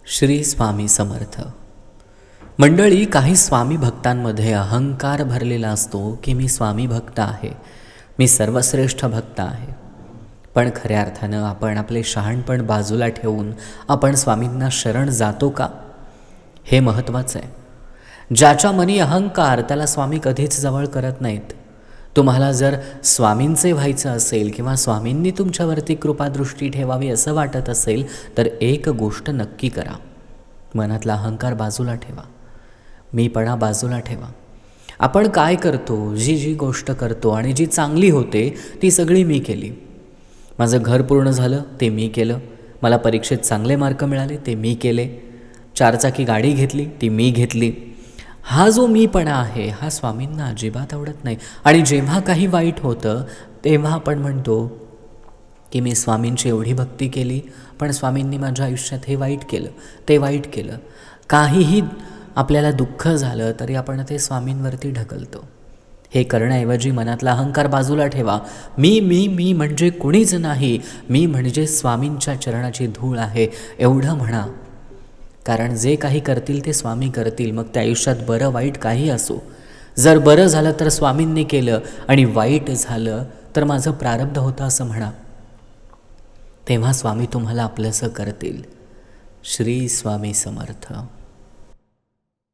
श्री स्वामी समर्थ. मंडळी, काही स्वामी भक्तांमध्ये अहंकार भरलेला असतो की मी स्वामी भक्त आहे, मी सर्वश्रेष्ठ भक्त आहे. पण खऱ्या अर्थानं आपण आपले शहाणपण बाजूला ठेवून आपण स्वामींना शरण जातो का, हे महत्त्वाचं आहे. ज्याच्या मनी अहंकार त्याला स्वामी कधीच जवळ करत नाहीत. तुम्हाला जर स्वामींचे व्हायचं असेल किंवा स्वामींनी तुमच्यावरती कृपादृष्टी ठेवावी असं वाटत असेल तर एक गोष्ट नक्की करा. मनातला अहंकार बाजूला ठेवा, मीपणा बाजूला ठेवा. आपण काय करतो, जी गोष्ट करतो आणि जी चांगली होते ती सगळी मी केली. माझं घर पूर्ण झालं ते मी केलं, मला परीक्षेत चांगले मार्क मिळाले ते मी केले, 4 चाकी गाडी घेतली ती मी घेतली. हा जो मीपणा आहे हा स्वामींना अजिबात आवडत नाही. आणि जेव्हा काही वाईट होतं तेव्हा आपण म्हणतो की मी स्वामींची एवढी भक्ती केली पण स्वामींनी माझ्या आयुष्यात हे वाईट केलं, ते वाईट केलं. काहीही आपल्याला दुःख झालं तरी आपण ते स्वामींवरती ढकलतो. हे करण्याऐवजी मनातला अहंकार बाजूला ठेवा. मी मी मी म्हणजे कुणीच नाही, मी म्हणजे स्वामींच्या चरणाची धूळ आहे एवढं म्हणा. कारण जे काही करतील ते स्वामी करतील, मग त्या आयुष्यात बरं वाईट काही असो. जर बरं झालं तर स्वामींनी केलं आणि वाईट झालं तर माझं प्रारब्ध होतं असं म्हणा. तेव्हा स्वामी तुम्हाला आपलंसं करतील. श्री स्वामी समर्थ.